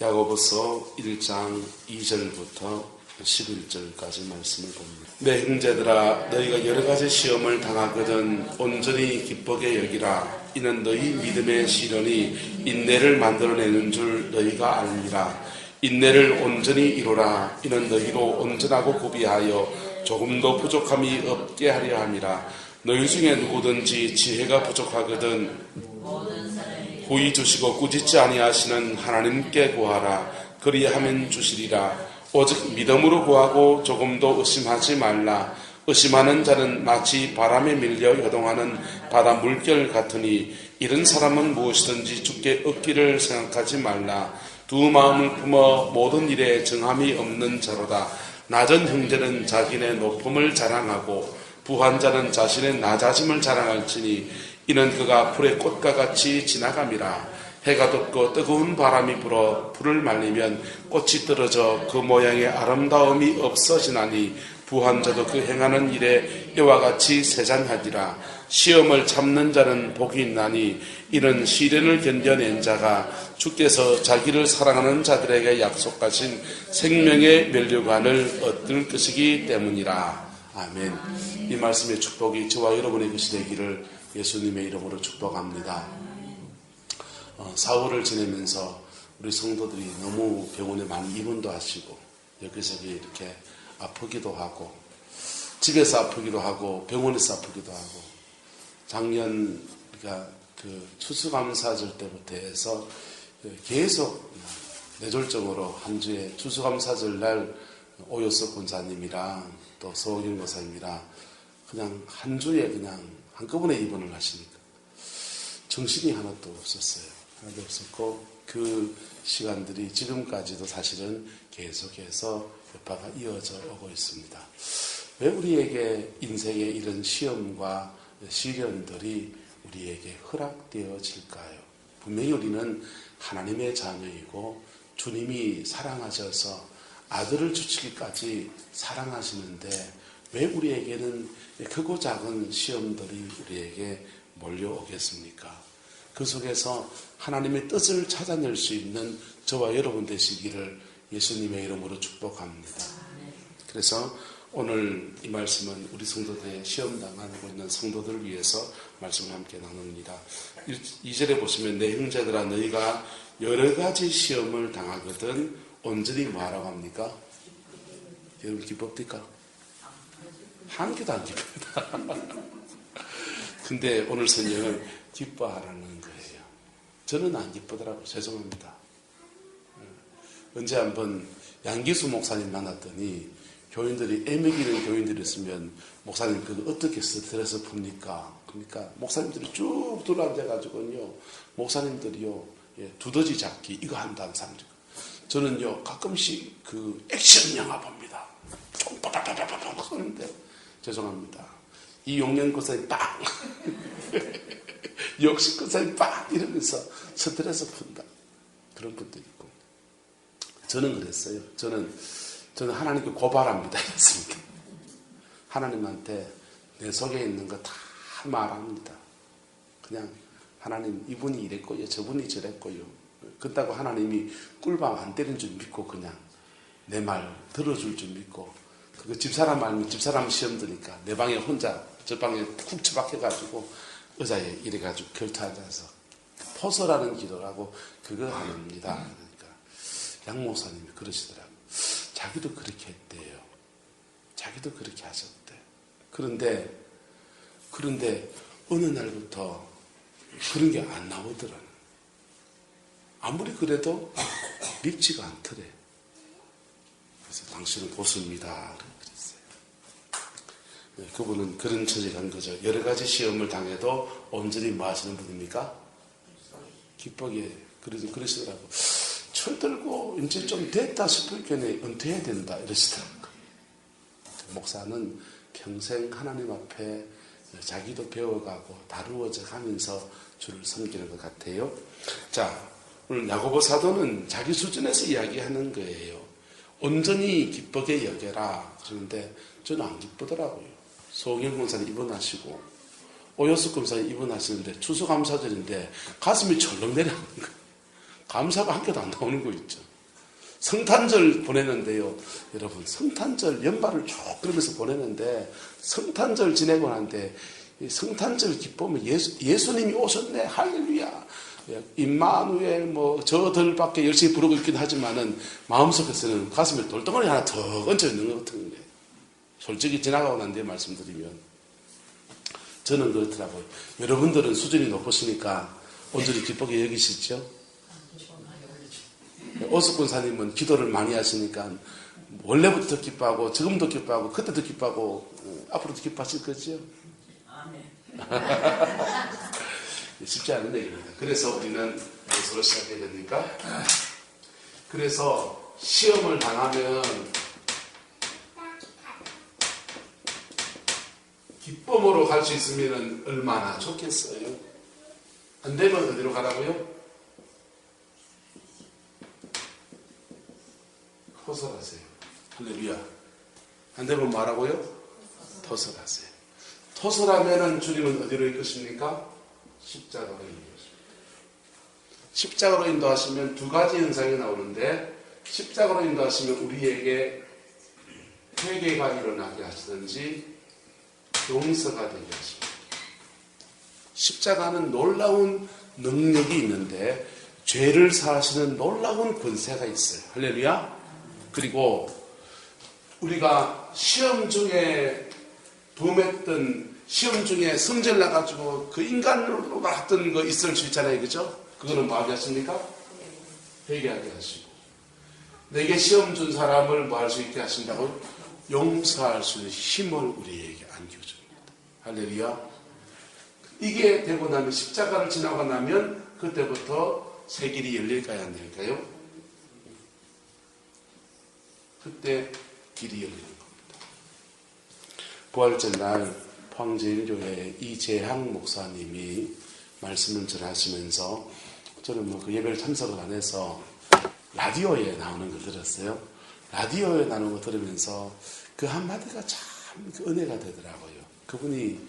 야고보서 1장 2절부터 11절까지 말씀을 봅니다. 내 형제들아, 너희가 여러 가지 시험을 당하거든 온전히 기쁘게 여기라. 이는 너희 믿음의 시련이 인내를 만들어내는 줄 너희가 알미라. 인내를 온전히 이루라. 이는 너희로 온전하고 구비하여 조금도 부족함이 없게 하려 함이라. 너희 중에 누구든지 지혜가 부족하거든 구히 주시고 꾸짖지 아니하시는 하나님께 구하라. 그리하면 주시리라. 오직 믿음으로 구하고 조금도 의심하지 말라. 의심하는 자는 마치 바람에 밀려 요동하는 바다 물결 같으니 이런 사람은 무엇이든지 주께 얻기를 생각하지 말라. 두 마음을 품어 모든 일에 정함이 없는 자로다. 낮은 형제는 자기네 높음을 자랑하고 부한 자는 자신의 낮아짐을 자랑할지니 이는 그가 풀의 꽃과 같이 지나감이라. 해가 돋고 뜨거운 바람이 불어 풀을 말리면 꽃이 떨어져 그 모양의 아름다움이 없어지나니 부한 자도 그 행하는 일에 이와 같이 세잔하리라. 시험을 참는 자는 복이 있나니 이는 시련을 견뎌낸 자가 주께서 자기를 사랑하는 자들에게 약속하신 생명의 면류관을 얻을 것이기 때문이라. 아멘. 이 말씀의 축복이 저와 여러분의 것이 되기를 예수님의 이름으로 축복합니다. 4월을 지내면서 우리 성도들이 너무 병원에 많이 입원도 하시고 여기저기 이렇게 아프기도 하고 집에서 아프기도 하고 병원에서 아프기도 하고 작년 우리가 그 추수감사절 때부터 해서 계속 뇌졸중으로 한 주에 추수감사절 날 오효석 권사님이랑 또 서호경 권사님이랑 그냥 한 주에 그냥 한꺼번에 입원을 하시니까 정신이 하나도 없었어요. 하나도 없었고 그 시간들이 지금까지도 사실은 계속해서 여파가 이어져 오고 있습니다. 왜 우리에게 인생의 이런 시험과 시련들이 우리에게 허락되어질까요? 분명히 우리는 하나님의 자녀이고 주님이 사랑하셔서 아들을 주시기까지 사랑하시는데 왜 우리에게는 크고 작은 시험들이 우리에게 몰려오겠습니까? 그 속에서 하나님의 뜻을 찾아낼 수 있는 저와 여러분 되시기를 예수님의 이름으로 축복합니다. 그래서 오늘 이 말씀은 우리 성도들의 시험당하고 있는 성도들을 위해서 말씀을 함께 나눕니다. 2절에 보시면 내 형제들아 너희가 여러 가지 시험을 당하거든 온전히 뭐하라고 합니까? 여러분 기쁩니까? 한 개도 안 기쁩니다. 근데 오늘 성경은 기뻐하라는 거예요. 저는 안 기쁘더라고요. 죄송합니다. 언제 한번 양기수 목사님 만났더니 교인들이 애먹이는 교인들이 있으면 목사님 그거 어떻게 스트레스 풉니까? 그러니까 목사님들이 쭉 둘러앉아가지고요. 목사님들이요. 두더지 잡기 이거 한다는 사람들. 저는요 가끔씩 그 액션 영화 봅니다. 총 빠바바바바바 쏘는데 죄송합니다. 이용년 권사님 빵 역시 권사님 빵 이러면서 스트레스 푼다. 그런 분들이 있고 저는 그랬어요. 저는 하나님께 고발합니다. 이랬습니다. 하나님한테 내 속에 있는 거 다 말합니다. 그냥 하나님 이분이 이랬고요. 저분이 저랬고요. 그렇다고 하나님이 꿀밤 안 때린 줄 믿고 그냥 내 말 들어줄 줄 믿고 그거 집사람 알면 집사람 시험 드니까 내 방에 혼자 저 방에 쿡 처박혀가지고 의자에 이래가지고 결투 앉아서 포서라는 기도라고 그거 합니다. 그러니까 양 목사님이 그러시더라고요. 자기도 그렇게 했대요. 자기도 그렇게 하셨대. 그런데 어느 날부터 그런 게 안 나오더라고요. 아무리 그래도 밉지가 않더래. 그래서 당신은 고수입니다. 그랬어요. 그분은 그런 처지에 간 거죠. 여러 가지 시험을 당해도 온전히 뭐 하시는 분입니까? 기쁘게 그러시더라고요. 철들고 이제 좀 됐다 싶을 경우에 은퇴해야 된다 이러시더라고요. 목사는 평생 하나님 앞에 자기도 배워가고 다루어져 가면서 주를 섬기는 것 같아요. 자, 오늘 야고보 사도는 자기 수준에서 이야기하는 거예요. 온전히 기쁘게 여겨라. 그런데 저는 안 기쁘더라고요. 소경 권사님 입원하시고 오효석 권사님 입원하시는데 추수감사절인데 가슴이 철렁 내려가는 거예요. 감사가 한 개도 안 나오는 거 있죠. 성탄절 보내는데요. 여러분, 성탄절 연말을 쭉 그러면서 보내는데 성탄절 지내고 난데 성탄절 기쁨은 예수님이 오셨네. 할렐루야. 임마누엘 뭐 저들밖에 열심히 부르고 있긴 하지만은 마음속에서는 가슴에 돌덩어리 하나 더 얹혀 있는 것 같은 거예요. 솔직히 지나가고 난 뒤에 말씀드리면 저는 그렇더라고요. 여러분들은 수준이 높으시니까 온전히 기쁘게 여기시죠? 오숙군사님은 기도를 많이 하시니까 원래부터 기뻐하고 지금도 기뻐하고 그때도 기뻐하고 앞으로도 기뻐하실 거죠? 쉽지 않은 얘기입니다. 그래서 우리는 무엇으로 시작해야 됩니까? 그래서 시험을 당하면 기쁨으로 갈 수 있으면 얼마나 좋겠어요? 안 되면 어디로 가라고요? 토설하세요. 할렐루야. 안 되면 뭐라고요? 토설하세요. 토설하면은 주님은 어디로 이끄십니까? 십자가로 인도하십니다. 십자가로 인도하시면 두 가지 현상이 나오는데 십자가로 인도하시면 우리에게 회개가 일어나게 하시든지 용서가 되게 하십니다. 십자가는 놀라운 능력이 있는데 죄를 사하시는 놀라운 권세가 있어요. 할렐루야. 그리고 우리가 시험 중에 도움했던 시험 중에 성질 나가지고 그 인간으로 나왔던 거 있을 수 있잖아요. 그죠? 그거는 뭐 하게 하십니까? 회개하게 하시고. 내게 시험 준 사람을 뭐 할 수 있게 하신다고? 용서할 수 있는 힘을 우리에게 안겨줍니다. 할렐루야. 이게 되고 나면 십자가를 지나고 나면 그때부터 새 길이 열릴까요? 안 열릴까요? 그때 길이 열리는 겁니다. 부활절 날 포항제일교회 이재향 목사님이 말씀을 전하시면서 저는 뭐 그 예배를 참석을 안 해서 라디오에 나오는 걸 들었어요. 라디오에 나오는 거 들으면서 그 한마디가 참 은혜가 되더라고요. 그분이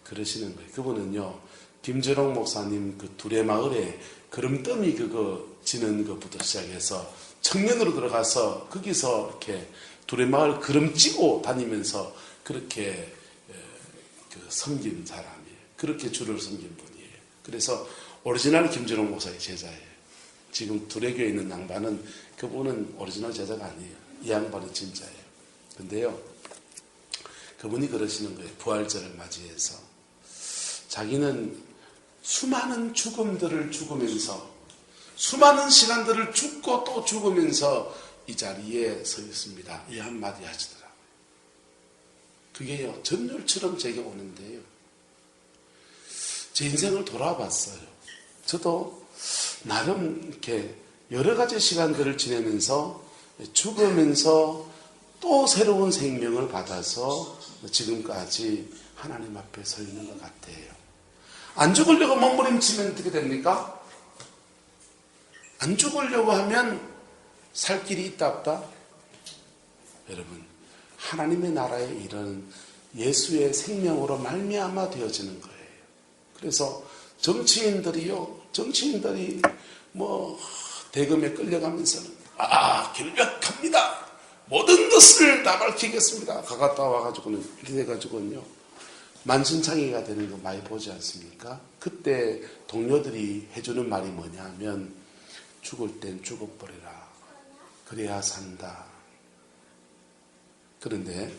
그러시는 거예요. 그분은요, 김재롱 목사님 그 두레마을에 그름더미 그거 지는 것부터 시작해서 청년으로 들어가서 거기서 이렇게 두레마을 그름 찌고 다니면서 그렇게 섬긴 사람이에요. 그렇게 주를 섬긴 분이에요. 그래서 오리지널 김재롱 목사의 제자예요. 지금 두레교에 있는 양반은 그분은 오리지널 제자가 아니에요. 이 양반이 진짜예요. 근데요, 그분이 그러시는 거예요. 부활절을 맞이해서 자기는 수많은 죽음들을 죽으면서 수많은 시간들을 죽고 또 죽으면서 이 자리에 서 있습니다. 이 한마디 하시더라고요. 그게요, 전율처럼 제게 오는데요. 제 인생을 돌아봤어요. 저도 나름 이렇게 여러 가지 시간들을 지내면서 죽으면서 또 새로운 생명을 받아서 지금까지 하나님 앞에 서 있는 것 같아요. 안 죽으려고 몸부림치면 어떻게 됩니까? 안 죽으려고 하면 살 길이 있다 없다? 여러분, 하나님의 나라의 일은 예수의 생명으로 말미암아 되어지는 거예요. 그래서 정치인들이 뭐 대금에 끌려가면서는 결백합니다. 모든 것을 다 밝히겠습니다. 가갔다 와가지고는 이렇게 돼가지고는요, 만신창이가 되는 거 많이 보지 않습니까? 그때 동료들이 해주는 말이 뭐냐 하면 죽을 땐 죽어버려라. 그래야 산다. 그런데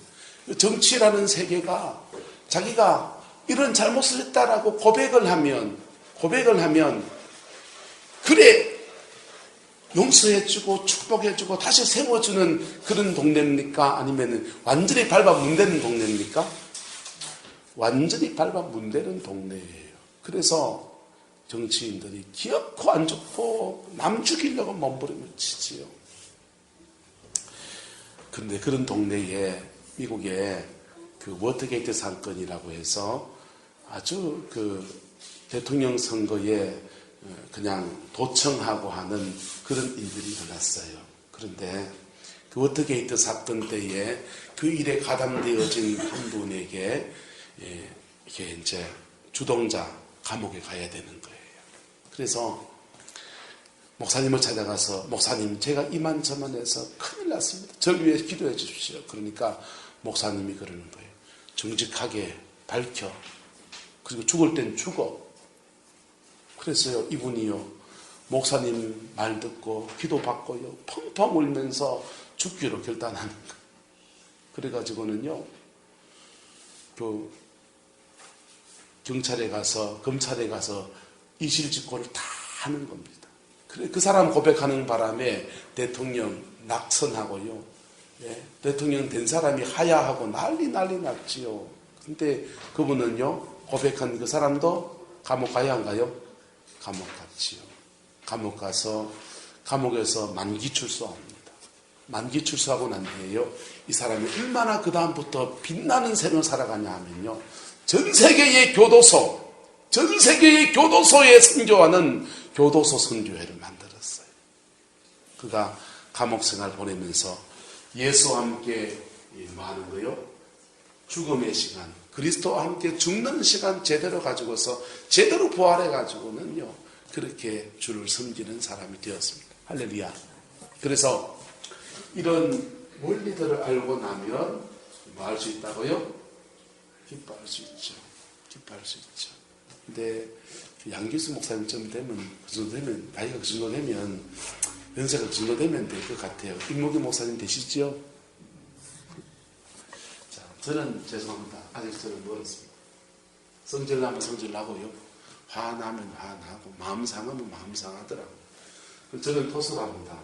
정치라는 세계가 자기가 이런 잘못을 했다라고 고백을 하면 그래 용서해주고 축복해주고 다시 세워주는 그런 동네입니까? 아니면 완전히 밟아 문대는 동네입니까? 완전히 밟아 문대는 동네예요. 그래서 정치인들이 기어코 안 좋고 남 죽이려고 몸부림을 치지요. 그런데 그런 동네에 미국에 그 워터게이트 사건이라고 해서 아주 그 대통령 선거에 그냥 도청하고 하는 그런 일들이 일어났어요. 그런데 그 워터게이트 사건 때에 그 일에 가담되어진 한 분에게 이게 이제 주동자 감옥에 가야 되는 거예요. 그래서 목사님을 찾아가서 목사님 제가 이만저만해서 큰일 났습니다. 저를 위해 기도해 주십시오. 그러니까 목사님이 그러는 거예요. 정직하게 밝혀. 그리고 죽을 땐 죽어. 그래서요 이분이요 목사님 말 듣고 기도받고요 펑펑 울면서 죽기로 결단하는 거예요. 그래가지고는요 그 경찰에 가서 검찰에 가서 이실직고를 다 하는 겁니다. 그래 그 사람 고백하는 바람에 대통령 낙선하고요. 예, 대통령 된 사람이 하야하고 난리 났지요. 근데 그분은요 고백한 그 사람도 감옥 가야 안 가요? 감옥 갔지요. 감옥 가서 감옥에서 만기 출소합니다. 만기 출소하고 난 뒤에요 이 사람이 얼마나 그 다음부터 빛나는 삶을 살아가냐 하면요 전 세계의 교도소에 선교하는 교도소 선교회를 만들었어요. 그가 감옥 생활 보내면서 예수와 함께 뭐 하는 거요? 죽음의 시간, 그리스도와 함께 죽는 시간 제대로 가지고서 제대로 부활해가지고는요 그렇게 주를 섬기는 사람이 되었습니다. 할렐루야. 그래서 이런 원리들을 알고 나면 뭐 할 수 있다고요? 기뻐할 수 있죠. 기뻐할 수 있죠. 근데 양기수 목사님쯤 되면 그 정도 되면 나이가 그 정도 되면 연세가 그 정도 되면 될 것 같아요. 임목이 목사님 되시죠? 자, 저는 죄송합니다. 아직 저는 멀었습니다. 성질나면 성질나고요. 화나면 화나고 마음 상하면 마음 상하더라고요. 저는 토설합니다.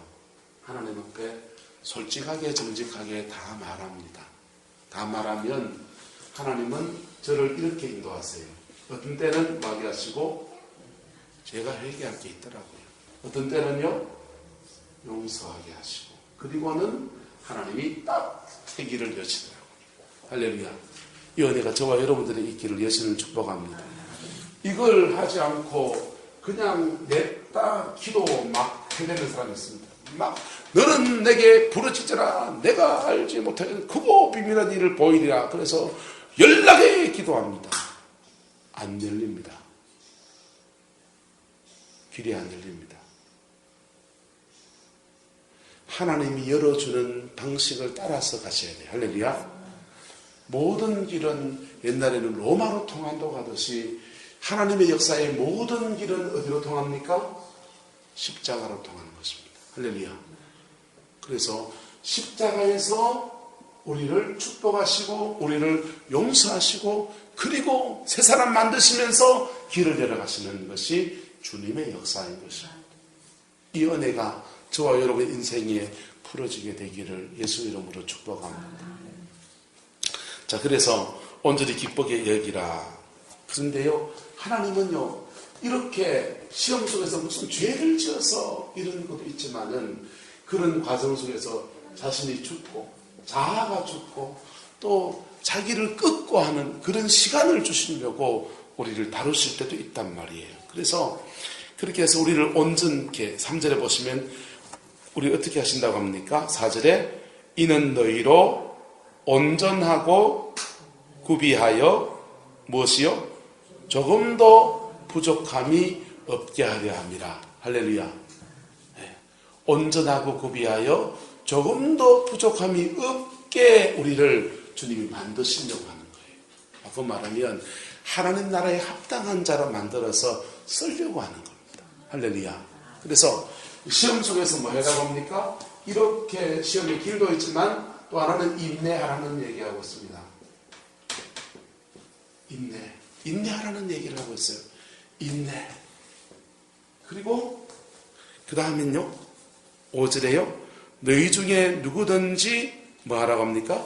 하나님 앞에 솔직하게 정직하게 다 말합니다. 다 말하면 하나님은 저를 이렇게 인도하세요. 어떤 때는 마게 하시고 제가 회개할 게 있더라고요. 어떤 때는요 용서하게 하시고 그리고는 하나님이 딱 회기를 여시더라고요. 할렐루야. 이 은혜가 저와 여러분들의 있기를 예수님을 축복합니다. 이걸 하지 않고 그냥 냈다 기도 막 해내는 사람이 있습니다. 막 너는 내게 부르짖으라 내가 알지 못하는 크고 비밀한 일을 보이리라. 그래서 연락에 기도합니다. 안 열립니다. 길이 안 열립니다. 하나님이 열어주는 방식을 따라서 가셔야 돼요. 할렐루야. 모든 길은 옛날에는 로마로 통한다고 하듯이 하나님의 역사의 모든 길은 어디로 통합니까? 십자가로 통하는 것입니다. 할렐루야. 그래서 십자가에서 우리를 축복하시고 우리를 용서하시고 그리고 새 사람 만드시면서 길을 열어가시는 것이 주님의 역사인 것입니다. 이 은혜가 저와 여러분의 인생에 풀어지게 되기를 예수 이름으로 축복합니다. 자, 그래서 온전히 기쁘게 여기라. 그런데요, 하나님은요, 이렇게 시험 속에서 무슨 죄를 지어서 이런 것도 있지만은 그런 과정 속에서 자신이 죽고 자아가 죽고 또 자기를 끊고 하는 그런 시간을 주시려고 우리를 다루실 때도 있단 말이에요. 그래서 그렇게 해서 우리를 온전케 3절에 보시면 우리 어떻게 하신다고 합니까? 4절에 이는 너희로 온전하고 구비하여 무엇이요? 조금도 부족함이 없게 하려 함이라. 할렐루야. 네. 온전하고 구비하여 조금도 부족함이 없게 우리를 주님이 만드시려고 하는 거예요. 바꿔 말하면 하나님 나라에 합당한 자로 만들어서 쓰려고 하는 겁니다. 할렐루야. 그래서 시험 속에서 뭐 해라고 합니까? 이렇게 시험의 길도 있지만 또 하나는 인내하라는 얘기하고 있습니다. 인내하라는 얘기를 하고 있어요. 인내. 그리고 그 다음엔요 5절에요 너희 중에 누구든지 뭐 하라고 합니까?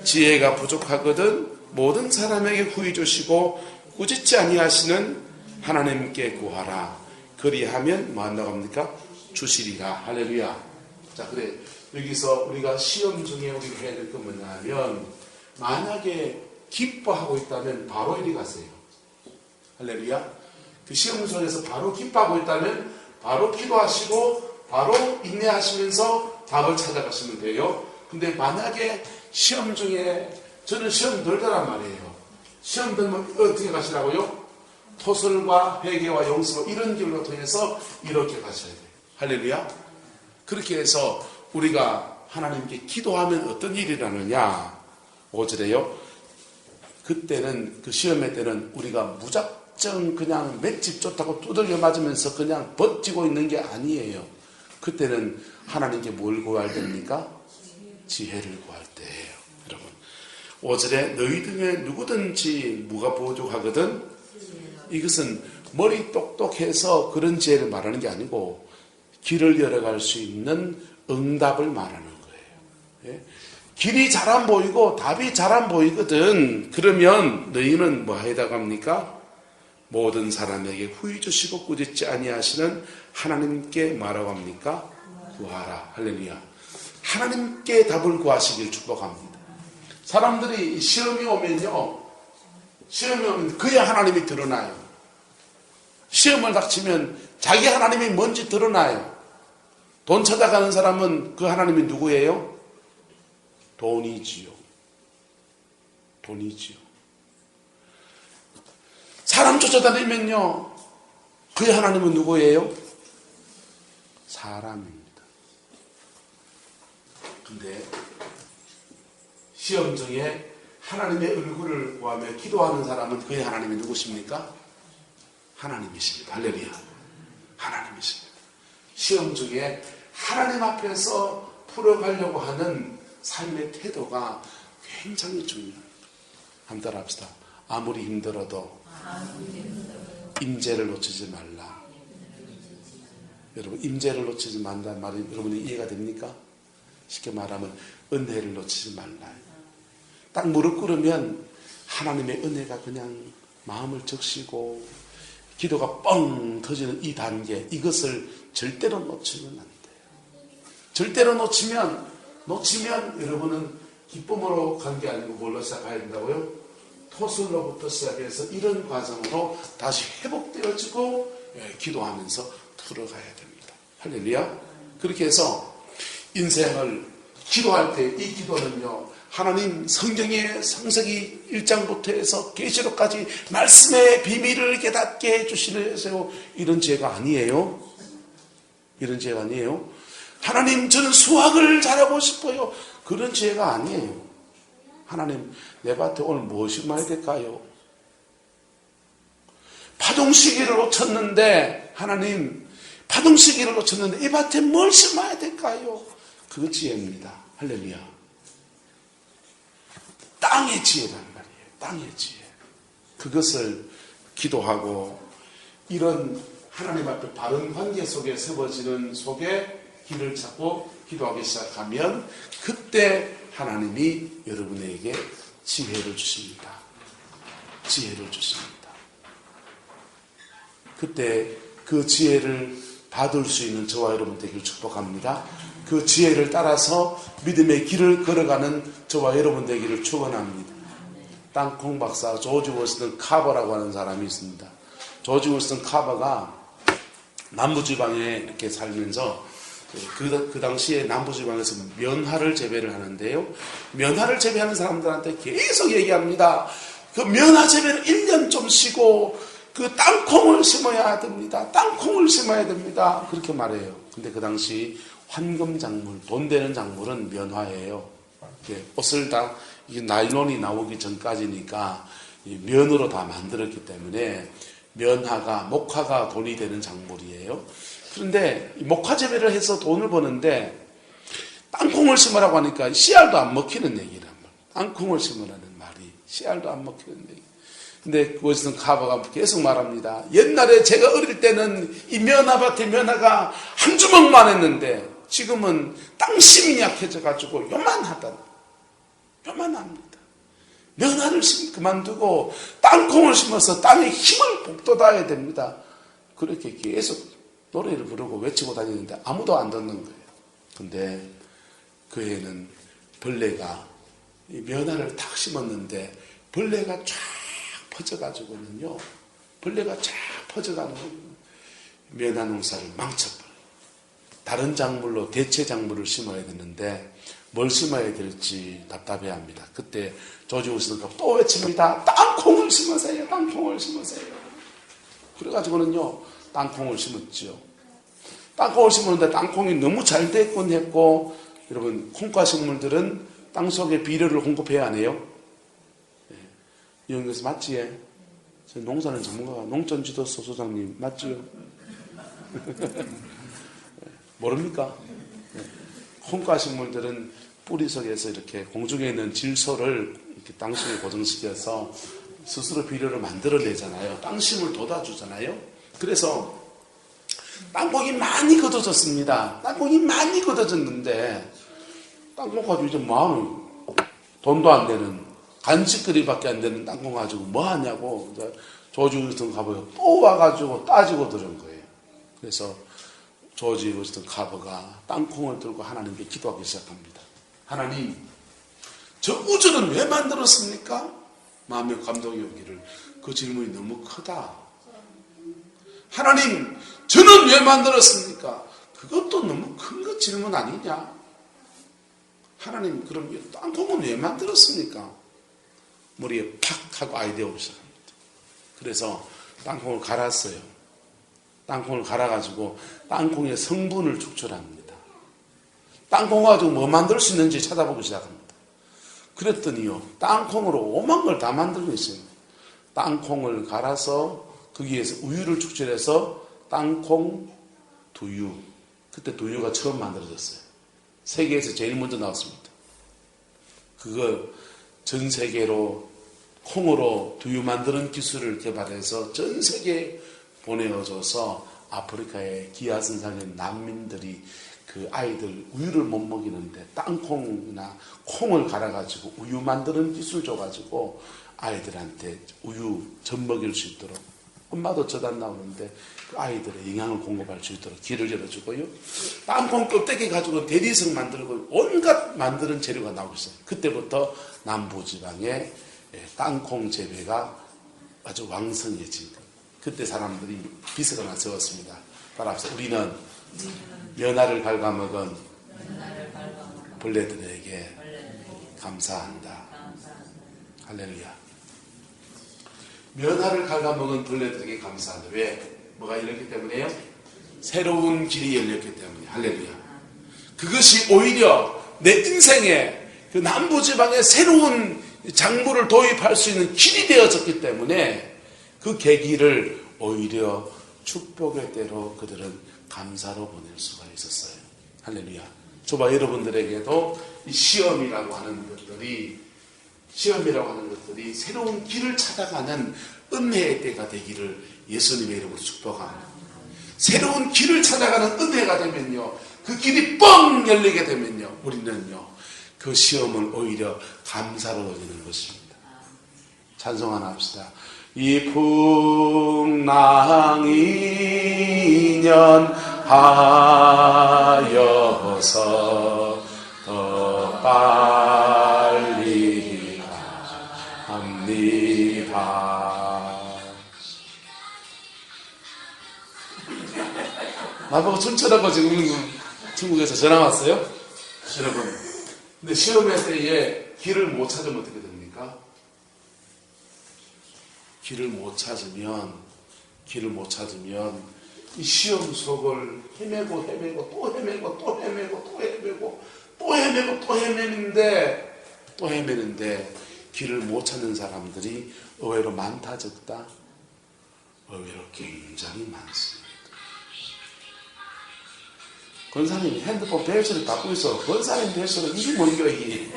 지혜가 부족하거든 모든 사람에게 후히 주시고 꾸짖지 아니하시는 하나님께 구하라. 그리하면 뭐 한다고 합니까? 주시리라. 할렐루야. 자, 그래 여기서 우리가 시험 중에 우리가 해야 될 건 뭐냐 하면 만약에 기뻐하고 있다면 바로 이리 가세요. 할렐루야. 그 시험 속에서 바로 기뻐하고 있다면 바로 기도하시고 바로 인내하시면서 답을 찾아가시면 돼요. 근데 만약에 시험 중에 저는 시험 들더란 말이에요. 시험 들면 어떻게 가시라고요? 토설과 회개와 용서 이런 길로 통해서 이렇게 가셔야 돼요. 할렐루야. 그렇게 해서 우리가 하나님께 기도하면 어떤 일이 일어나느냐. 5절에요. 그때는 그 시험의 때는 우리가 무작정 그냥 맷집 좋다고 두들겨 맞으면서 그냥 버티고 있는 게 아니에요. 그때는 하나님께 뭘 구할 때입니까? 지혜를 구할 때예요. 여러분 5절에 너희 중에 누구든지 뭐가 부족하거든 이것은 머리 똑똑해서 그런 지혜를 말하는 게 아니고 길을 열어갈 수 있는 응답을 말하는 거예요. 예? 길이 잘 안 보이고 답이 잘 안 보이거든. 그러면 너희는 뭐 해야 합니까? 모든 사람에게 후히 주시고 꾸짖지 아니하시는 하나님께 뭐라고 합니까? 구하라. 할렐루야. 하나님께 답을 구하시길 축복합니다. 사람들이 시험이 오면요, 시험이 오면 그야 하나님이 드러나요. 시험을 닥치면 자기 하나님이 뭔지 드러나요. 돈 찾아가는 사람은 그 하나님이 누구예요? 돈이지요. 돈이지요. 사람 쫓아다니면요, 그의 하나님은 누구예요? 사람입니다. 근데 시험 중에 하나님의 얼굴을 구하며 기도하는 사람은 그의 하나님이 누구십니까? 하나님이십니다. 할렐루야. 하나님이십니다. 시험 중에 하나님 앞에서 풀어가려고 하는 삶의 태도가 굉장히 중요합니다. 한번 따라합시다. 아무리 힘들어도 임재를 놓치지 말라. 여러분 임재를 놓치지 말라는 말이 여러분이 이해가 됩니까? 쉽게 말하면 은혜를 놓치지 말라. 딱 무릎 꿇으면 하나님의 은혜가 그냥 마음을 적시고 기도가 뻥 터지는 이 단계, 이것을 절대로 놓치면 안 돼요. 절대로 놓치면 여러분은 기쁨으로 간 게 아니고 뭘로 시작해야 된다고요? 토술로부터 시작해서 이런 과정으로 다시 회복되어지고 기도하면서 풀어가야 됩니다. 할렐루야. 그렇게 해서 인생을 기도할 때 이 기도는요, 하나님 성경의 창세기 1장부터 해서 계시록까지 말씀의 비밀을 깨닫게 해주시세요. 이런 죄가 아니에요. 이런 죄가 아니에요. 하나님 저는 수학을 잘하고 싶어요. 그런 죄가 아니에요. 하나님 내 밭에 오늘 무엇 심어야 될까요? 파종시기를 놓쳤는데 하나님 파종시기를 놓쳤는데 이 밭에 뭘 심어야 될까요? 그거 지혜입니다. 할렐루야. 땅의 지혜란 말이에요. 땅의 지혜. 그것을 기도하고 이런 하나님 앞에 바른 관계 속에 세워지는 속에 길을 찾고 기도하기 시작하면 그때 하나님이 여러분에게 지혜를 주십니다. 지혜를 주십니다. 그때 그 지혜를 받을 수 있는 저와 여러분 되기를 축복합니다. 그 지혜를 따라서 믿음의 길을 걸어가는 저와 여러분 되기를 축원합니다. 땅콩 박사 조지 월스턴 카버라고 하는 사람이 있습니다. 조지 월스턴 카버가 남부지방에 이렇게 살면서 그 당시에 남부지방에서 면화를 재배를 하는데요. 면화를 재배하는 사람들한테 계속 얘기합니다. 그 면화 재배를 1년 좀 쉬고 그 땅콩을 심어야 됩니다. 땅콩을 심어야 됩니다. 그렇게 말해요. 근데 그 당시 황금 작물, 돈 되는 작물은 면화예요. 옷을 다 나일론이 나오기 전까지니까 면으로 다 만들었기 때문에 면화가, 목화가 돈이 되는 작물이에요. 그런데 목화 재배를 해서 돈을 버는데 땅콩을 심으라고 하니까 씨알도 안 먹히는 얘기란 말이에요. 땅콩을 심으라는 말이 씨알도 안 먹히는 얘기. 근데 그것은 카버가 계속 말합니다. 옛날에 제가 어릴 때는 이 면화밭에 면화가 한 주먹만 했는데 지금은 땅심이 약해져가지고 요만하다. 요만합니다. 면화를 그만두고 땅콩을 심어서 땅에 힘을 북돋아야 됩니다. 그렇게 계속 노래를 부르고 외치고 다니는데 아무도 안 듣는 거예요. 근데 그 해에는 벌레가 이 면화를 탁 심었는데 벌레가 쫙 퍼져가지고는요, 벌레가 쫙 퍼져가는 면화 농사를 망쳐버려요. 다른 작물로 대체 작물을 심어야 되는데 뭘 심어야 될지 답답해합니다. 그때 조지 월스턴 또 외칩니다. 땅콩을 심으세요. 땅콩을 심으세요. 그래가지고는요 땅콩을 심었죠. 땅콩을 심었는데 땅콩이 너무 잘 됐곤 했고, 여러분, 콩과 식물들은 땅속에 비료를 공급해야 하네요. 이런 것은 맞지요? 농사는 전문가가 농촌지도소 소장님 맞지요? 모릅니까? 콩과 식물들은 뿌리 속에서 이렇게 공중에 있는 질소를 이렇게 땅속에 고정시켜서 스스로 비료를 만들어내잖아요. 땅심을 돋아주잖아요. 그래서 땅콩이 많이 걷어졌습니다. 땅콩이 많이 걷어졌는데 땅콩 가지고 이제 뭐하노? 돈도 안 되는 간식거리밖에 안 되는 땅콩 가지고 뭐 하냐고 조지 윌슨 카버가 또 와가지고 따지고 들은 거예요. 그래서 조지 윌슨 카버가 땅콩을 들고 하나님께 기도하기 시작합니다. 하나님, 저 우주는 왜 만들었습니까? 마음의 감동이 오기를 그 질문이 너무 크다. 하나님, 저는 왜 만들었습니까? 그것도 너무 큰 거 질문 아니냐? 하나님, 그럼 이 땅콩은 왜 만들었습니까? 머리에 팍 하고 아이디어 오기 시작합니다. 그래서 땅콩을 갈았어요. 땅콩을 갈아가지고 땅콩의 성분을 축출합니다. 땅콩 가지고 뭐 만들 수 있는지 찾아보기 시작합니다. 그랬더니요, 땅콩으로 오만 걸 다 만들고 있어요. 땅콩을 갈아서 거기에서 우유를 축출해서 땅콩 두유. 그때 두유가 처음 만들어졌어요. 세계에서 제일 먼저 나왔습니다. 그거 전 세계로 콩으로 두유 만드는 기술을 개발해서 전 세계에 보내어줘서 아프리카의 기아선상의 난민들이 그 아이들 우유를 못 먹이는데 땅콩이나 콩을 갈아가지고 우유 만드는 기술 줘가지고 아이들한테 우유 젖 먹일 수 있도록, 엄마도 젖 안 나오는데 그 아이들의 영양을 공급할 수 있도록 길을 열어주고요. 땅콩 껍데기 가지고 대리석 만들고 온갖 만드는 재료가 나오고 있어요. 그때부터 남부지방에 땅콩 재배가 아주 왕성해진 거예요. 그때 사람들이 비석을 하나 세웠습니다. 따라합시다. 우리는 면화를 갉아먹은 벌레들에게 감사한다. 할렐루야. 면화를 갉아먹은 벌레들에게 감사한다. 왜? 뭐가 열렸기 때문에요? 새로운 길이 열렸기 때문에. 할렐루야. 그것이 오히려 내 인생에 그 남부지방에 새로운 작물을 도입할 수 있는 길이 되어졌기 때문에 그 계기를 오히려 축복의 때로 그들은 감사로 보낼 수가 있었어요. 할렐루야. 저와 여러분들에게도 이 시험이라고 하는 것들이 새로운 길을 찾아가는 은혜의 때가 되기를 예수님의 이름으로 축복합니다. 새로운 길을 찾아가는 은혜가 되면요, 그 길이 뻥 열리게 되면요, 우리는요 그 시험을 오히려 감사로 여기는 것입니다. 찬송 하나 합시다. 이 풍랑이 연하여서 더 빨리 갑니다. 나보고 춤추라고 지금 중국에서 전화 왔어요? 여러분, 근데 시험의 때에 길을 못 찾으면 어떻게 됩니까? 길을 못 찾으면 이 시험 속을 헤매고 헤매는데 길을 못 찾는 사람들이 의외로 많다 적다? 의외로 굉장히 많습니다. 권사님이 핸드폰 벨소리 받고 있어. 권사님 벨소리 이게 뭔가 이게.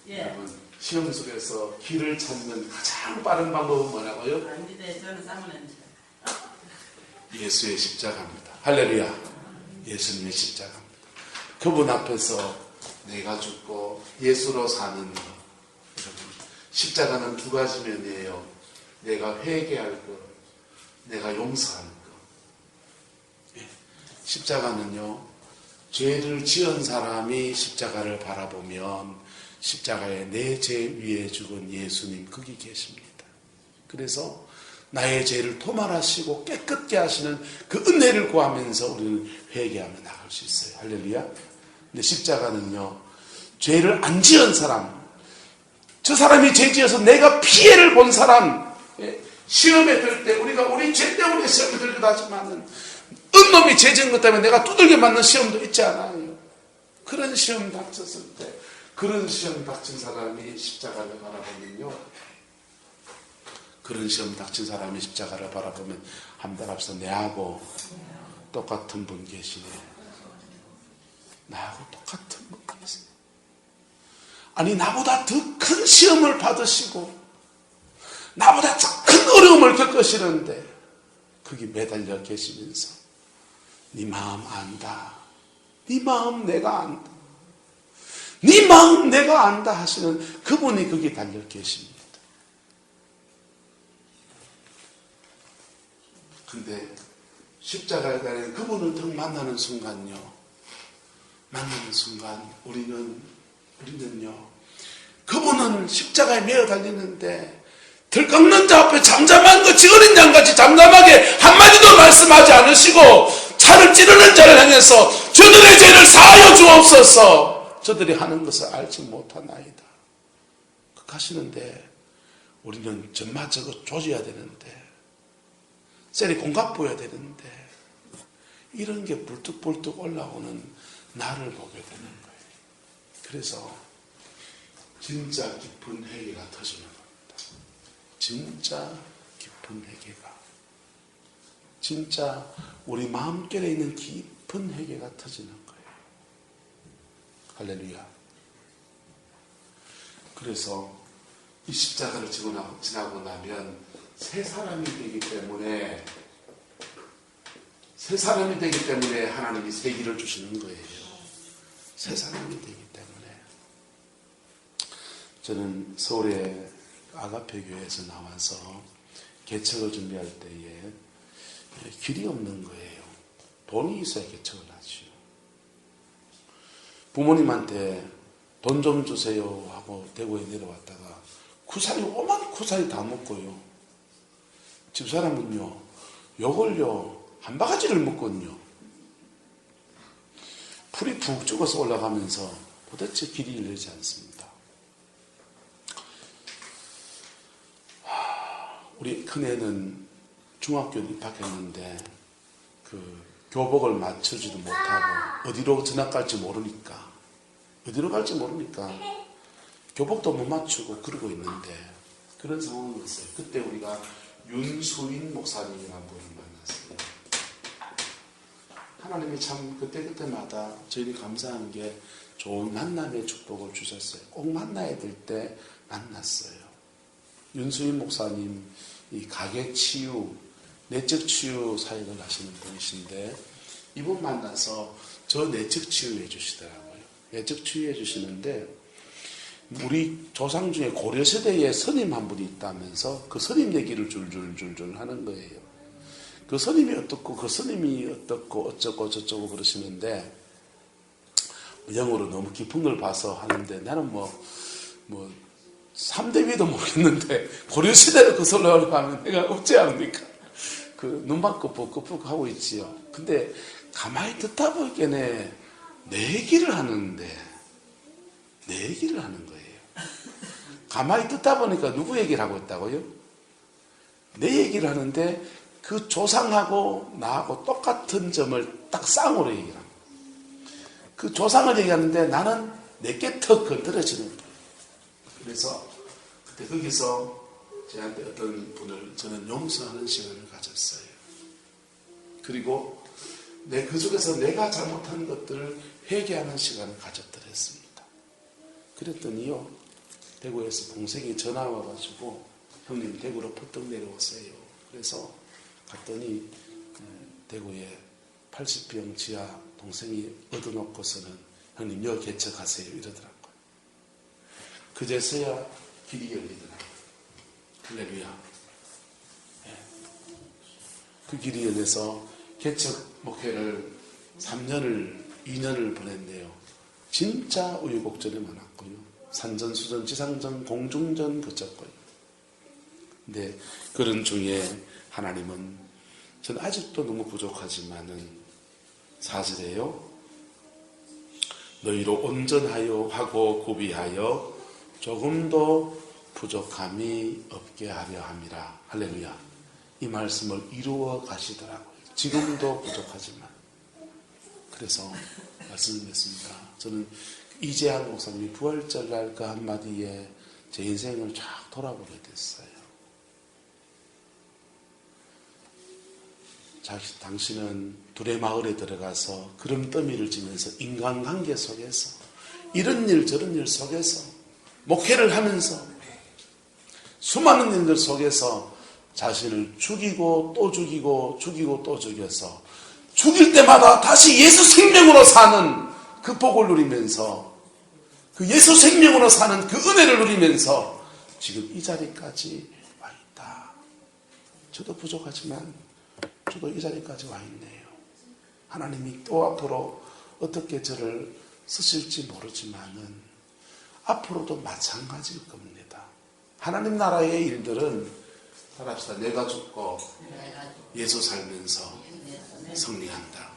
여러분, 시험 속에서 길을 찾는 가장 빠른 방법은 뭐라고요? 예수의 십자가입니다. 할렐루야. 예수님의 십자가입니다. 그분 앞에서 내가 죽고 예수로 사는 것. 여러분, 십자가는 두 가지 면이에요. 내가 회개할 것, 내가 용서할 것. 십자가는요, 죄를 지은 사람이 십자가를 바라보면 십자가에 내 죄 위에 죽은 예수님 거기 계십니다. 그래서 나의 죄를 도말하시고 깨끗게 하시는 그 은혜를 구하면서 우리는 회개하며 나갈 수 있어요. 할렐루야. 근데 십자가는요, 죄를 안 지은 사람, 저 사람이 죄 지어서 내가 피해를 본 사람, 시험에 들 때 우리가 우리 죄 때문에 시험에 들기도 하지만은 은놈이 죄 지은 것 때문에 내가 두들겨 맞는 시험도 있지 않아요. 그런 시험 닥쳤을 때 그런 시험 닥친 사람이 십자가를 바라보면요, 그런 시험 닥친 사람이 십자가를 바라보면 한 달 앞서 내하고 똑같은 분 계시네. 나하고 똑같은 분 계시네. 아니 나보다 더 큰 시험을 받으시고 나보다 더 큰 어려움을 겪으시는데 거기 매달려 계시면서 네 마음 안다, 네 마음 내가 안다, 네 마음 내가 안다 하시는 그분이 거기 달려 계십니다. 근데 십자가에 달린 그분을 더 만나는 순간요, 만나는 순간 우리는요, 그분은 십자가에 매어 달리는데 들깎는 자 앞에 잠잠한 것 지어린 양같이 잠잠하게 한마디도 말씀하지 않으시고 차를 찌르는 자를 향해서 저들의 죄를 사하여 주옵소서, 저들이 하는 것을 알지 못하나이다 하시는데 우리는 정말 저거 조져야 되는데, 셀이 공각 보여야 되는데 이런 게 불뚝불뚝 올라오는 나를 보게 되는 거예요. 그래서 진짜 깊은 회개가 터지는 겁니다. 진짜 깊은 회개가, 진짜 우리 마음결에 있는 깊은 회개가 터지는 거예요. 할렐루야. 그래서 이 십자가를 지나고 나면 새 사람이 되기 때문에 하나님이 새 길을 주시는 거예요. 새 사람이 되기 때문에. 저는 서울의 아가페 교회에서 나와서 개척을 준비할 때에 길이 없는 거예요. 돈이 있어야 개척을 하죠. 부모님한테 돈 좀 주세요 하고 대구에 내려왔다가 구사리, 오만 구사리 다 먹고요. 집사람은요, 요걸요, 한 바가지를 먹거든요. 풀이 푹 죽어서 올라가면서 도대체 길이 열리지 않습니다. 우리 큰애는 중학교 입학했는데 그 교복을 맞추지도 못하고 어디로 전학 갈지 모르니까 교복도 못 맞추고 그러고 있는데 그런 상황이었어요. 그때 우리가 윤수인 목사님이라는 분을 만났어요. 하나님이 참 그때마다 저희들이 감사한 게 좋은 만남의 축복을 주셨어요. 꼭 만나야 될 때 만났어요. 윤수인 목사님, 이 가계치유, 내적치유 사역을 하시는 분이신데 이분 만나서 저 내적치유해 주시더라고요. 내적치유해 주시는데 우리 조상 중에 고려시대에 스님 한 분이 있다면서 그 스님 얘기를 줄줄줄줄 하는 거예요. 그 스님이 어떻고 그 스님이 어떻고 어쩌고 저쩌고 그러시는데 영어로 너무 깊은 걸 봐서 하는데 나는 뭐 3대 위도 모르겠는데 고려시대를 거슬러 하면 내가 어찌 합니까? 그 눈만 끄푹끄푹 하고 있지요. 근데 가만히 듣다 보니까 내 얘기를 하는 거예요. 가만히 듣다 보니까 누구 얘기를 하고 있다고요? 내 얘기를 하는데 그 조상하고 나하고 똑같은 점을 딱 쌍으로 얘기를 합니다. 그 조상을 얘기하는데 나는 내게 턱 건드려지는 거예요. 그래서 그때 거기서 저한테 어떤 분을 저는 용서하는 시간을 가졌어요. 그리고 그 속에서 내가 잘못한 것들을 회개하는 시간을 가졌더랬습니다. 그랬더니요, 대구에서 동생이 전화 와가지고 형님 대구로 퍼뜩 내려오세요. 그래서 갔더니 대구에 80평 지하 동생이 얻어놓고서는 형님 여기 개척하세요 이러더라고요. 그제서야 길이 열리더라고요. 할렐루야. 그 길이 열려서 개척 목회를 2년을 보냈네요. 진짜 우여곡절이 많았고요. 산전수전, 지상전, 공중전 거쳤고요. 근데 그런 중에 하나님은 저는 아직도 너무 부족하지만은 4절에요. 너희로 온전하여 하고 구비하여 조금도 부족함이 없게 하려 함이라. 할렐루야. 이 말씀을 이루어 가시더라고요. 지금도 부족하지만. 그래서 말씀드렸습니다. 저는 이재한 목사님이 부활절날 그 한마디에 제 인생을 쫙 돌아보게 됐어요. 당신은 둘의 마을에 들어가서 그름더미를 지면서 인간관계 속에서 이런 일 저런 일 속에서 목회를 하면서 수많은 일들 속에서 자신을 죽이고 또 죽이고 죽이고 또 죽여서 죽일 때마다 다시 예수 생명으로 사는 그 복을 누리면서 그 예수 생명으로 사는 그 은혜를 누리면서 지금 이 자리까지 와 있다. 저도 부족하지만 저도 이 자리까지 와 있네요. 하나님이 또 앞으로 어떻게 저를 쓰실지 모르지만은 앞으로도 마찬가지일 겁니다. 하나님 나라의 일들은 따라합시다. 내가 죽고 예수 살면서 승리한다.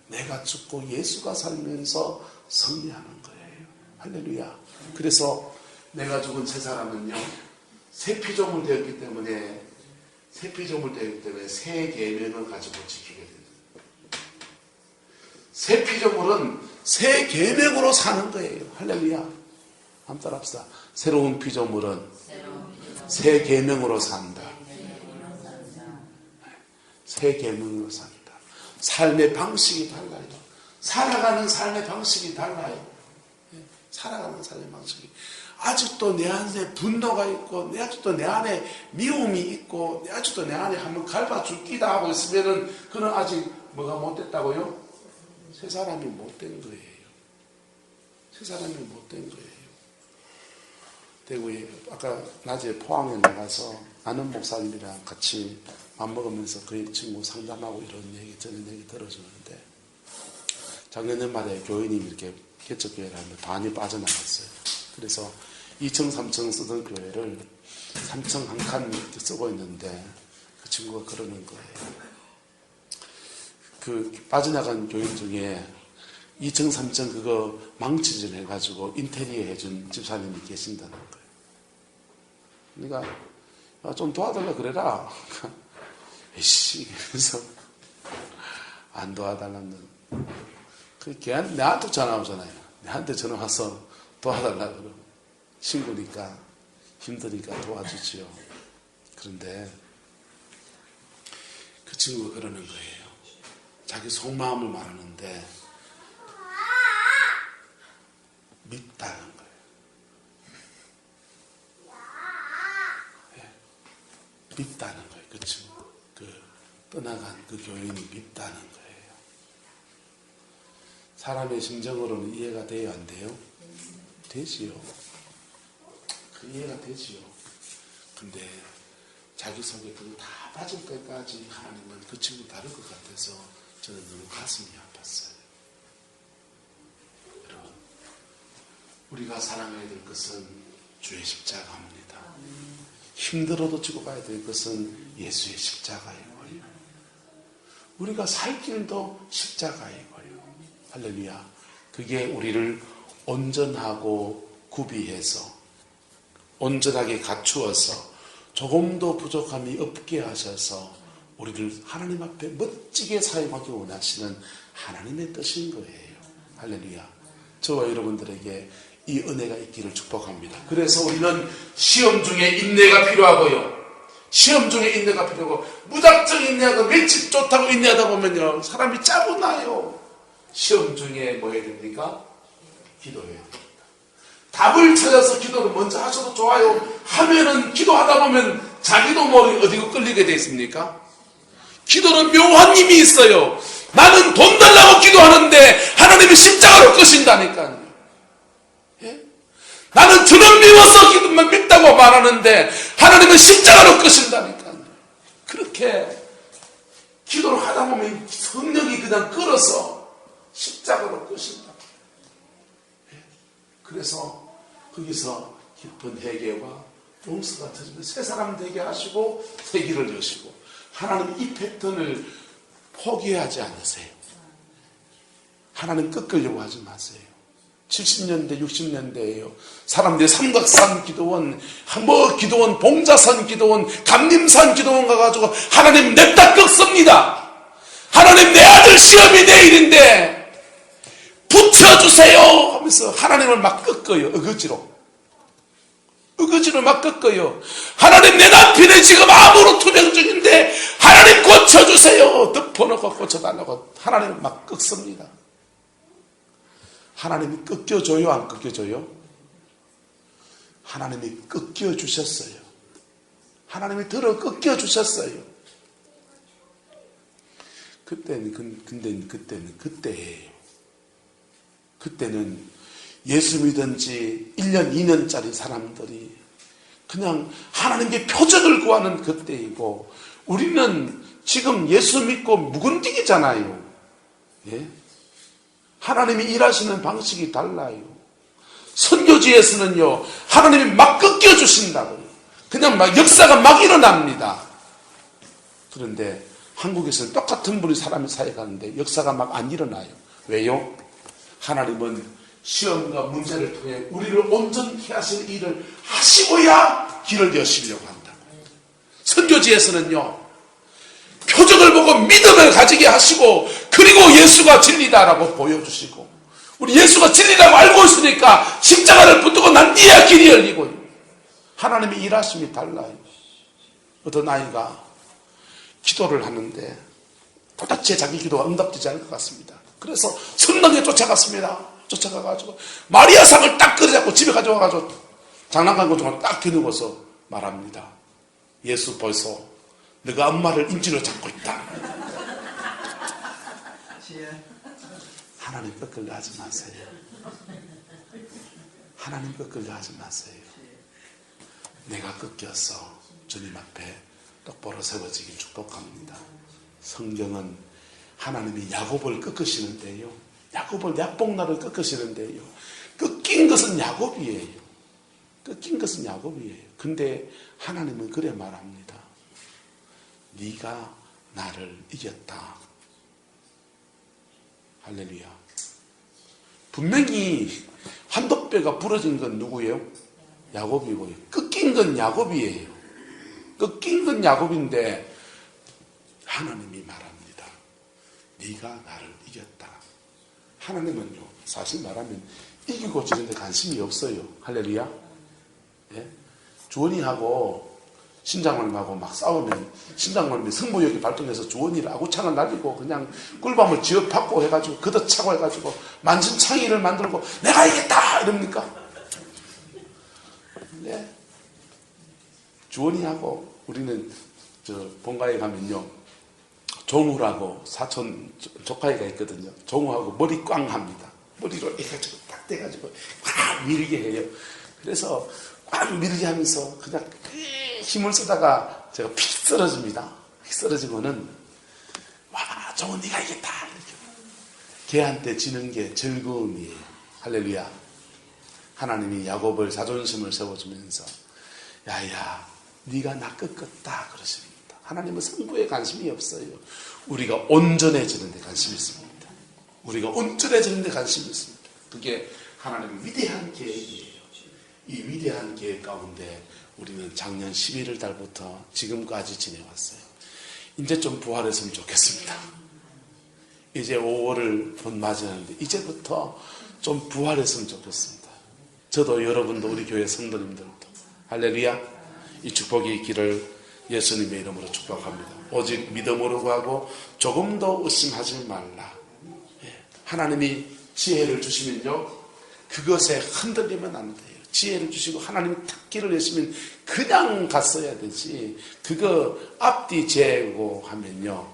내가 죽고 예수가 살면서 승리하는 거예요. 할렐루야. 그래서 내가 죽은 새 사람은요, 새 피조물 되었기 때문에 새 계명을 가지고 지키게 됩니다. 새 피조물은 새 계명으로 사는 거예요. 할렐루야. 한번 따라합시다. 새로운 피조물은 새 계명으로 산다. 새 계명으로 산다. 삶의 방식이 달라요. 살아가는 삶의 방식이 달라요. 살아가는 삶의 방식이. 아직도 내 안에 분노가 있고, 아직도 내 안에 미움이 있고, 아직도 내 안에 한번 갈바 죽기다 하고 있으면은, 그는 아직 뭐가 못됐다고요? 새 사람이 못된 거예요. 새 사람이 못된 거예요. 대구에, 아까 낮에 포항에 나가서 아는 목사님이랑 같이 밥 먹으면서 그 친구 상담하고 이런 얘기, 저런 얘기 들어주는데, 작년 연말에 교인이 이렇게 개척교회를 하면 반이 빠져나갔어요. 그래서 2층, 3층 쓰던 교회를 3층 한 칸 쓰고 있는데 그 친구가 그러는 거예요. 그 빠져나간 교인 중에 2층, 3층 그거 망치질 해가지고 인테리어 해준 집사님이 계신다는 거예요. 그러니까 좀 도와달라 그래라. 에이씨, 그래서 안 도와달라는. 걔한테 내한테 전화 오잖아요. 내한테 전화 와서 도와달라 그러고. 친구니까 힘드니까 도와주지요. 그런데 그 친구가 그러는 거예요. 자기 속마음을 말하는데 밉다는 거예요. 네. 밉다는 거예요. 그 친구, 떠나간 그 교인이 밉다는 거예요. 사람의 심정으로는 이해가 돼요, 안 돼요? 되지요. 그 이해가 되지요. 근데 자기 속에 그거 다 빠질 때까지 하나님은 그 친구 다를 것 같아서 저는 너무 가슴이 아팠어요. 여러분, 우리가 사랑해야 될 것은 주의 십자가입니다. 힘들어도 지고 가야 될 것은 예수의 십자가이고요. 우리가 살 길도 십자가이고요. 할렐루야. 그게 우리를 온전하고 구비해서 온전하게 갖추어서 조금도 부족함이 없게 하셔서 우리를 하나님 앞에 멋지게 사용하기 원하시는 하나님의 뜻인 거예요. 할렐루야. 저와 여러분들에게 이 은혜가 있기를 축복합니다. 그래서 우리는 시험 중에 인내가 필요하고요. 시험 중에 인내가 필요하고 무작정 인내하고 며칠 좋다고 인내하다 보면요, 사람이 짜증나요. 시험 중에 뭐 해야 됩니까? 기도해야 됩니다. 답을 찾아서 기도를 먼저 하셔도 좋아요. 하면은 기도하다 보면 자기도 모르게 어디로 끌리게 돼 있습니까? 기도는 묘한 힘이 있어요. 나는 돈 달라고 기도하는데 하나님이 십자가로 끄신다니까요. 예? 나는 저는 미워서 기도만 밉다고 말하는데 하나님은 십자가로 끄신다니까요. 그렇게 기도를 하다 보면 성령이 그냥 끌어서 십자가로 끄신다. 예? 그래서 거기서 깊은 회개와 용서가 터지면 새 사람 되게 하시고 새 길을 여시고, 하나님 이 패턴을 포기하지 않으세요. 하나님 꺾으려고 하지 마세요. 70년대, 60년대예요. 사람들이 삼각산 기도원, 기도원, 봉자산 기도원, 감림산 기도원 가가지고 하나님 냅다 꺾습니다. 하나님 내 아들 시험이 내일인데 붙여주세요 하면서 하나님을 막 꺾어요. 어거지로 막 꺾어요. 하나님 내 남편이 지금 암으로 투병 중인데 하나님 고쳐주세요. 덮어놓고 고쳐달라고 하나님을 막 꺾습니다. 하나님이 꺾여줘요, 안 꺾여줘요? 하나님이 꺾여주셨어요. 하나님이 들어 꺾여주셨어요. 그때예요. 그때는 예수 믿은지 1년, 2년짜리 사람들이 그냥 하나님께 표적을 구하는 그때이고, 우리는 지금 예수 믿고 묵은디기잖아요. 예? 하나님이 일하시는 방식이 달라요. 선교지에서는요, 하나님이 막 꺾여주신다고요. 그냥 막 역사가 막 일어납니다. 그런데 한국에서는 똑같은 분이 사람이 사역하는데 역사가 막 안 일어나요. 왜요? 하나님은 시험과 문제를 통해 우리를 온전히 하실 일을 하시고야 길을 여시려고 한다고. 선교지에서는요, 표적을 보고 믿음을 가지게 하시고, 그리고 예수가 진리다라고 보여주시고, 우리 예수가 진리라고 알고 있으니까 십자가를 붙들고 난 뒤에야 길이 열리고요. 하나님의 일하심이 달라요. 어떤 아이가 기도를 하는데 도대체 자기 기도가 응답되지 않을 것 같습니다. 그래서 성당에 쫓아갔습니다. 쫓아가가지고 마리아상을 딱 끌어잡고 집에 가져와가지고 장난감 중에 딱 뒤누고서 말합니다. 예수 벌써 너가 엄마를 인질로 잡고 있다. 하나님 꺾으려 하지 마세요. 하나님 꺾으려 하지 마세요. 내가 꺾여서 주님 앞에 똑바로 세워지길 축복합니다. 성경은 하나님이 야곱을 꺾으시는데요, 야곱을 약복나를 꺾으시는데요, 꺾인 것은 야곱이에요. 꺾인 것은 야곱이에요. 근데 하나님은 그래 말합니다. 네가 나를 이겼다. 할렐루야. 분명히 환도뼈가 부러진 건 누구예요? 야곱이고요. 꺾인 건 야곱이에요. 꺾인 건 야곱인데 하나님이 말합니다. 네가 나를 이겼다. 하나님은요, 사실 말하면 이기고 지는데 관심이 없어요. 할렐루야. 예? 주원이하고 신장님하고 막 싸우면 신장님이 승부욕이 발동해서 주원이를 아구창을 날리고 그냥 꿀밤을 지어받고 해가지고 걷어차고 해가지고 만신창이를 만들고 내가 이겼다 이럽니까? 네. 주원이하고 우리는 저 본가에 가면요, 종우라고 사촌 조카애가 있거든요. 종우하고 머리 꽝 합니다. 머리로 해가지고 딱 대가지고 꽉 밀게 해요. 그래서 꽉 밀게 하면서 그냥 힘을 쓰다가 제가 픽 쓰러집니다. 픽 쓰러지고는 와, 종우 네가 이겼다 이렇게. 걔한테 지는 게 즐거움이에요. 할렐루야. 하나님이 야곱을 자존심을 세워주면서 야야 네가 나 꺾었다 그러십니다. 하나님은 승부에 관심이 없어요. 우리가 온전해지는 데 관심이 있습니다. 우리가 온전해지는 데 관심이 있습니다. 그게 하나님의 위대한 계획이에요. 이 위대한 계획 가운데 우리는 작년 11월 달부터 지금까지 지내왔어요. 이제 좀 부활했으면 좋겠습니다. 이제 5월을 곧 맞이하는데 이제부터 좀 부활했으면 좋겠습니다. 저도 여러분도 우리 교회 성도님들도 할렐루야. 이 축복의 길을 예수님의 이름으로 축복합니다. 오직 믿음으로 가고 조금도 의심하지 말라. 하나님이 지혜를 주시면요, 그것에 흔들리면 안 돼요. 지혜를 주시고 하나님이 탁기를 내시면 그냥 갔어야 되지, 그거 앞뒤 재고 하면요,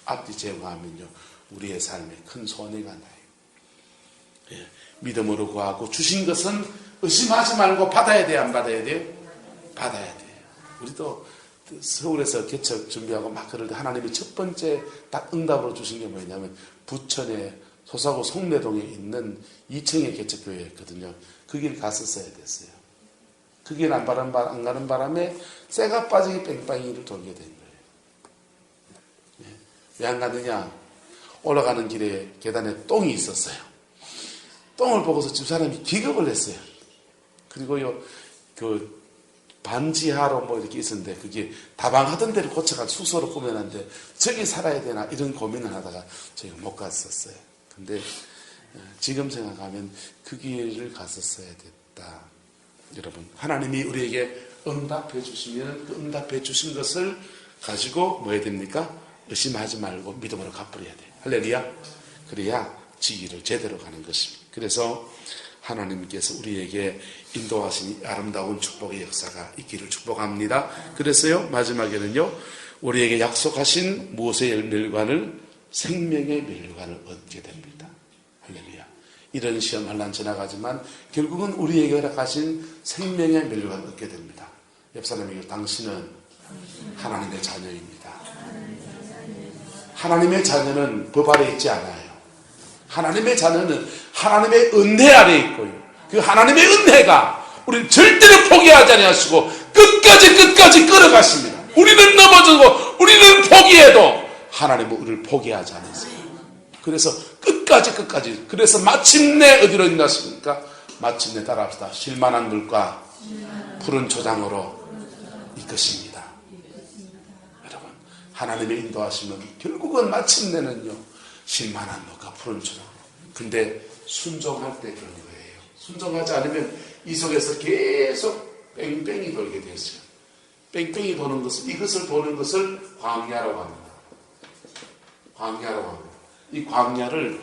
앞뒤 재고 하면요 우리의 삶에 큰 손해가 나요. 믿음으로 구하고 주신 것은 의심하지 말고 받아야 돼요, 안 받아야 돼요? 받아야 돼요. 우리도 서울에서 개척 준비하고 막 그럴 때 하나님이 첫 번째 딱 응답으로 주신 게 뭐냐면 부천에 소사구 송내동에 있는 2층의 개척교회였거든요. 그 길 갔었어야 됐어요. 그 길 안 가는 바람에 쇠가 빠지기 뺑뺑이를 돌게 된 거예요. 왜 안 가느냐? 올라가는 길에 계단에 똥이 있었어요. 똥을 보고서 집사람이 기겁을 했어요. 그리고요, 그 반지하로 뭐 이렇게 있었는데 그게 다방하던 데를 고쳐가 숙소로 꾸며놨는데 저기 살아야 되나 이런 고민을 하다가 저희가 못 갔었어요. 근데 지금 생각하면 그 길을 갔었어야 됐다. 여러분, 하나님이 우리에게 응답해 주시면 그 응답해 주신 것을 가지고 뭐 해야 됩니까? 의심하지 말고 믿음으로 갚아야 돼요. 할렐루야. 그래야 지기를 제대로 가는 것입니다. 그래서 하나님께서 우리에게 인도하신 아름다운 축복의 역사가 있기를 축복합니다. 그래서요, 마지막에는요, 우리에게 약속하신 모세의 멸관을 생명의 멸관을 얻게 됩니다. 할렐루야. 이런 시험 환난 지나가지만 결국은 우리에게 허락하신 생명의 멸관을 얻게 됩니다. 옆 사람에게 당신은 하나님의 자녀입니다. 하나님의 자녀는 법 아래 있지 않아요. 하나님의 자녀는 하나님의 은혜 아래 있고요. 그 하나님의 은혜가 우리를 절대로 포기하지 않으시고 끝까지 끌어가십니다. 우리는 넘어지고 우리는 포기해도 하나님은 우리를 포기하지 않으세요. 그래서 끝까지 그래서 마침내 어디로 인도하십니까? 마침내 따라합시다. 실만한 물과 푸른 초장으로 이끄십니다. 여러분, 하나님의 인도하시면 결국은 마침내는요, 실만한 물과 푸른 초장. 근데 순종할 때 그런 거예요. 순종하지 않으면 이 속에서 계속 뺑뺑이 돌게 됐어요. 뺑뺑이 도는 것을, 이것을 도는 것을 광야라고 합니다. 광야라고 합니다. 이 광야를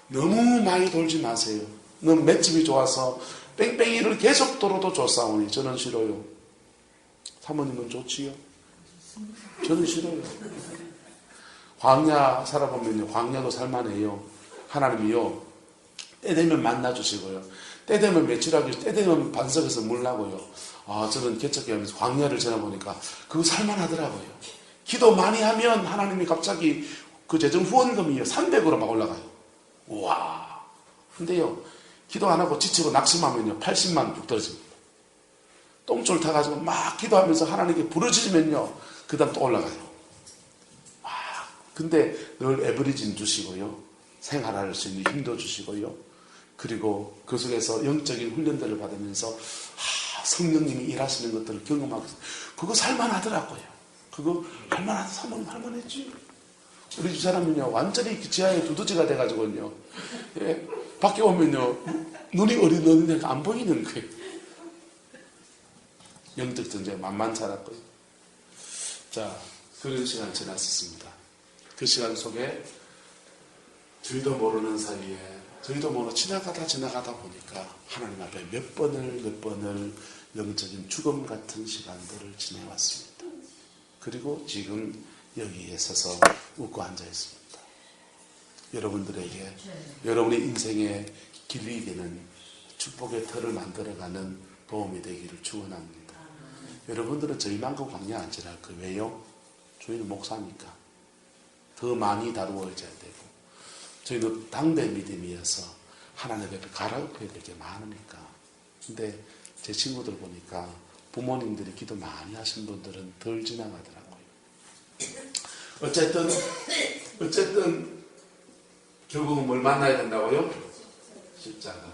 너무 많이 돌지 마세요. 너무 맷집이 좋아서 뺑뺑이를 계속 돌아도 좋사오니 저는 싫어요. 사모님은 좋지요? 저는 싫어요. 광야 살아보면요, 광야도 살만해요. 하나님이요, 때 되면 만나주시고요, 때 되면 며칠하고 때 되면 반석에서 물 나고요. 저는 개척기 하면서 광야를 지나보니까 그거 살만하더라고요. 기도 많이 하면 하나님이 갑자기 그 재정 후원금이요 300으로 막 올라가요. 우와. 근데요, 기도 안 하고 지치고 낙심하면요 80만 뚝 떨어집니다. 똥줄 타가지고 막 기도하면서 하나님께 부르짖으면요 그 다음 또 올라가요. 근데 늘 에브리진 주시고요, 생활할 수 있는 힘도 주시고요, 그리고 그 속에서 영적인 훈련들을 받으면서 성령님이 일하시는 것들을 경험하고 있어요. 그거 살만하더라고요. 그거 할만하다. 사모님 할만했지. 우리 집사람은요 완전히 지하에 두더지가 돼가지고요, 예, 밖에 오면요 눈이 어린어린해서 안 보이는 거예요. 영적 전쟁 만만치 않았고요. 자, 그런 시간 지났었습니다. 그 시간 속에 저희도 모르는 사이에 저희도 지나가다 보니까 하나님 앞에 몇 번을 영적인 죽음 같은 시간들을 지내왔습니다. 그리고 지금 여기에 서서 웃고 앉아 있습니다. 여러분들에게 여러분의 인생의 길이 되는 축복의 틀을 만들어가는 도움이 되기를 축원합니다. 여러분들은 저희만큼 광야 안 지날 거예요. 왜요? 저희는 목사니까 더 많이 다루어져야 되고, 저희는 당대 믿음이어서 하나님 앞에 갈아엎어야 될 게 많으니까. 근데 제 친구들 보니까 부모님들이 기도 많이 하신 분들은 덜 지나가더라고요. 어쨌든 결국은 뭘 만나야 된다고요? 십자가만.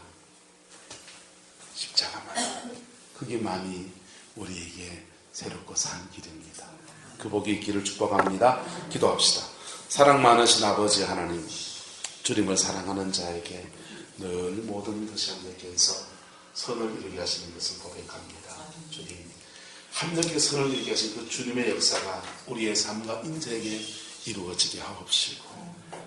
그게만이 우리에게 새롭고 산 길입니다. 그 복이 있기를 축복합니다. 기도합시다. 사랑 많으신 아버지 하나님, 주님을 사랑하는 자에게 늘 모든 것이 함께해서 선을 이루게 하시는 것을 고백합니다. 주님, 함께 선을 이루게 하신 그 주님의 역사가 우리의 삶과 인생에 이루어지게 하옵시고,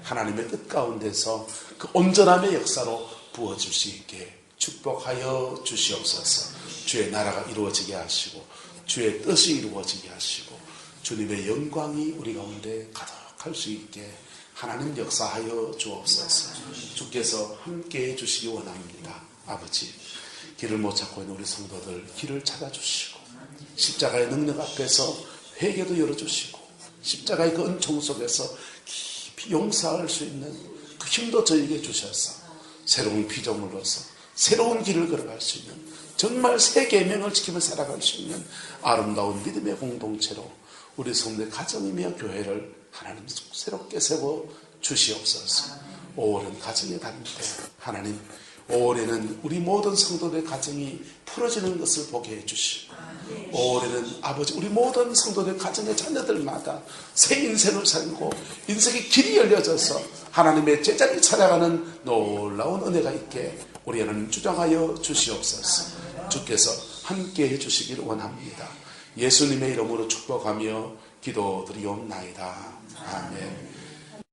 하나님의 뜻 가운데서 그 온전함의 역사로 부어줄 수 있게 축복하여 주시옵소서. 주의 나라가 이루어지게 하시고 주의 뜻이 이루어지게 하시고 주님의 영광이 우리 가운데 가득할 수 있게 하나님 역사하여 주옵소서. 주께서 함께해 주시기 원합니다. 아버지, 길을 못 찾고 있는 우리 성도들 길을 찾아주시고, 십자가의 능력 앞에서 회개도 열어주시고, 십자가의 그 은총 속에서 깊이 용서할 수 있는 그 힘도 저에게 주셔서 새로운 피조물로서 새로운 길을 걸어갈 수 있는, 정말 새 계명을 지키며 살아갈 수 있는 아름다운 믿음의 공동체로 우리 성도의 가정이며 교회를 하나님 새롭게 세워 주시옵소서. 오랜 가정에 다닐 때 하나님 올해는 우리 모든 성도들의 가정이 풀어지는 것을 보게 해주시고, 올해는 아버지 우리 모든 성도들 가정의 자녀들마다 새 인생을 살고 인생의 길이 열려져서 하나님의 제자리를 찾아가는 놀라운 은혜가 있게 우리 하나님 주장하여 주시옵소서. 주께서 함께 해주시길 원합니다. 예수님의 이름으로 축복하며 기도드리옵나이다. 아멘.